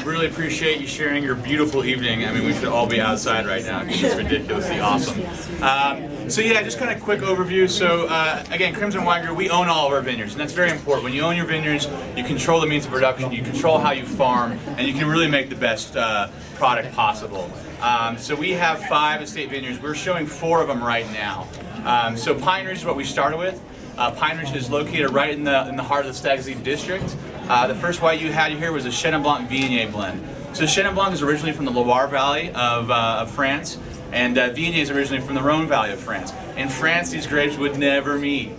Really appreciate you sharing your beautiful evening. I mean, we should all be outside right now because it's ridiculously awesome. So yeah, just kind of quick overview. So again, Crimson Wine Group, we own all of our vineyards, and that's very important. When you own your vineyards, you control the means of production, you control how you farm, and you can really make the best product possible. So we have 5 estate vineyards. We're showing 4 of them right now. So Pine Ridge is what we started with. Pine Ridge is located right in the heart of the Stag's Leap district. The first white you had here was a Chenin Blanc Viognier blend. So Chenin Blanc is originally from the Loire Valley of France, and Viognier is originally from the Rhone Valley of France. In France, these grapes would never meet.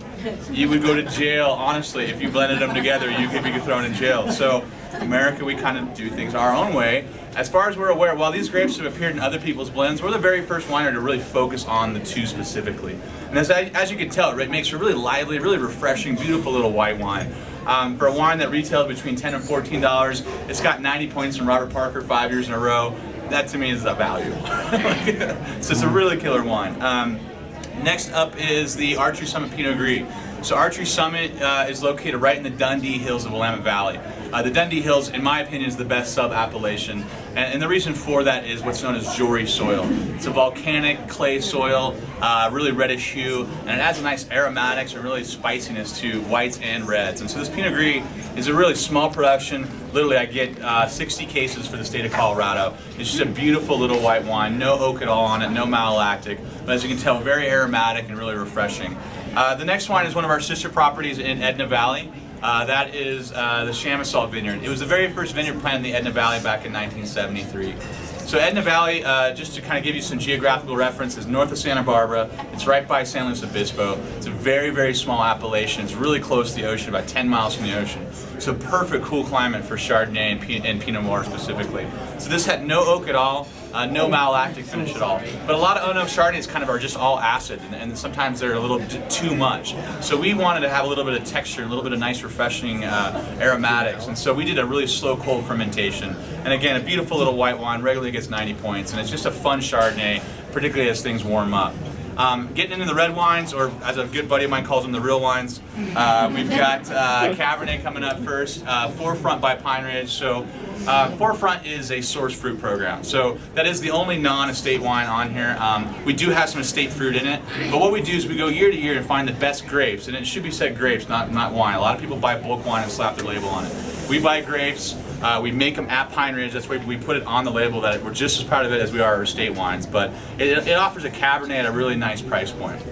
You would go to jail, honestly, if you blended them together. You could be thrown in jail. So America, we kind of do things our own way. As far as we're aware, while these grapes have appeared in other people's blends, we're the very first winery to really focus on the 2 specifically. And as you can tell, it makes a really lively, really refreshing, beautiful little white wine. For a wine that retails between $10 and $14, it's got 90 points from Robert Parker 5 years in a row. That to me is a value. So it's a really killer wine. Next up is the Archery Summit Pinot Gris. So Archery Summit is located right in the Dundee Hills of Willamette Valley. The Dundee Hills, in my opinion, is the best sub-appellation. And the reason for that is what's known as Jory soil. It's a volcanic clay soil, really reddish hue, and it adds a nice aromatics and really spiciness to whites and reds. And so this Pinot Gris is a really small production. Literally, I get 60 cases for the state of Colorado. It's just a beautiful little white wine, no oak at all on it, no malolactic, but as you can tell, very aromatic and really refreshing. The next wine is one of our sister properties in Edna Valley. That is the Chamissault Vineyard. It was the very first vineyard planted in the Edna Valley back in 1973. So Edna Valley, just to kind of give you some geographical reference, is north of Santa Barbara. It's right by San Luis Obispo. It's a very, very small appellation. It's really close to the ocean, about 10 miles from the ocean. So perfect cool climate for Chardonnay and Pinot Noir specifically. So this had no oak at all. No malolactic finish at all. But a lot of unoaked Chardonnays kind of are just all acid, and sometimes they're a little too much. So we wanted to have a little bit of texture, a little bit of nice refreshing aromatics, and so we did a really slow cold fermentation. And again, a beautiful little white wine, regularly gets 90 points, and it's just a fun Chardonnay, particularly as things warm up. Getting into the red wines, or as a good buddy of mine calls them, the real wines. We've got Cabernet coming up first, Forefront by Pine Ridge. So Forefront is a source fruit program. So that is the only non-estate wine on here. We do have some estate fruit in it, but what we do is we go year to year and find the best grapes, and it should be said grapes, not wine. A lot of people buy bulk wine and slap their label on it. We buy grapes. We make them at Pine Ridge. That's why we put it on the label that we're just as proud of it as we are our estate wines. But it offers a Cabernet at a really nice price point.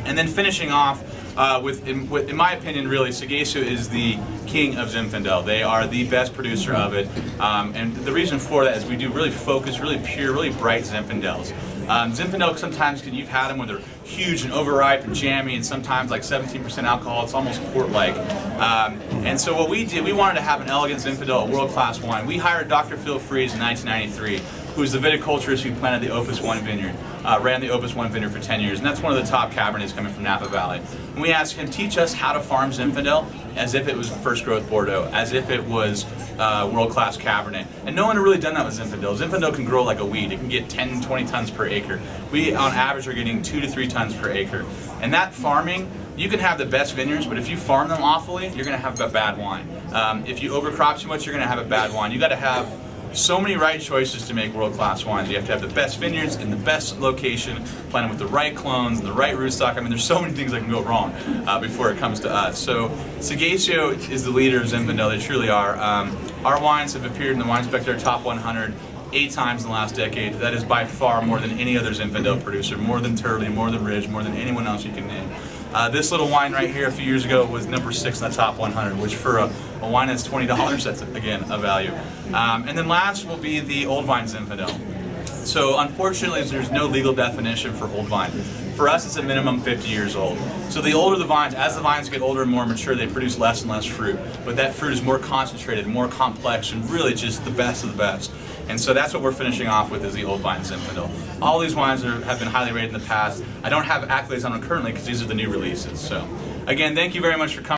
And then finishing off in my opinion, really, Segacio is the king of Zinfandel. They are the best producer of it. And the reason for that is we do really focused, really pure, really bright Zinfandels. Zinfandel, sometimes you've had them where they're huge and overripe and jammy, and sometimes like 17% alcohol. It's almost port-like. And so what we did, we wanted to have an elegant Zinfandel, a world-class wine. We hired Dr. Phil Freeze in 1993. Who is the viticulturist who planted the Opus One vineyard, ran the Opus One vineyard for 10 years, and that's one of the top Cabernets coming from Napa Valley. And we asked him, teach us how to farm Zinfandel as if it was first growth Bordeaux, as if it was world-class Cabernet. And no one had really done that with Zinfandel. Zinfandel can grow like a weed. It can get 10, 20 tons per acre. We, on average, are getting 2 to 3 tons per acre. And that farming, you can have the best vineyards, but if you farm them awfully, you're going to have a bad wine. If you overcrop too much, you're going to have a bad wine. You got to have so many right choices to make world-class wines. You have to have the best vineyards in the best location, planted with the right clones and the right rootstock. I mean, there's so many things that can go wrong before it comes to us. So Segacio is the leader of Zinfandel. They truly are. Our wines have appeared in the Wine Spectator Top 100 8 times in the last decade. That is by far more than any other Zinfandel producer, more than Turley, more than Ridge, more than anyone else you can name. This little wine right here a few years ago was number 6 in the top 100, which for a wine that's $20, that's, again, a value. And then last will be the Old Vine Zinfandel. So unfortunately, there's no legal definition for old vine. For us, it's a minimum 50 years old. So the older the vines, as the vines get older and more mature, they produce less and less fruit. But that fruit is more concentrated, more complex, and really just the best of the best. And so that's what we're finishing off with, is the Old Vine Zinfandel. All these wines have been highly rated in the past. I don't have accolades on them currently because these are the new releases. So again, thank you very much for coming.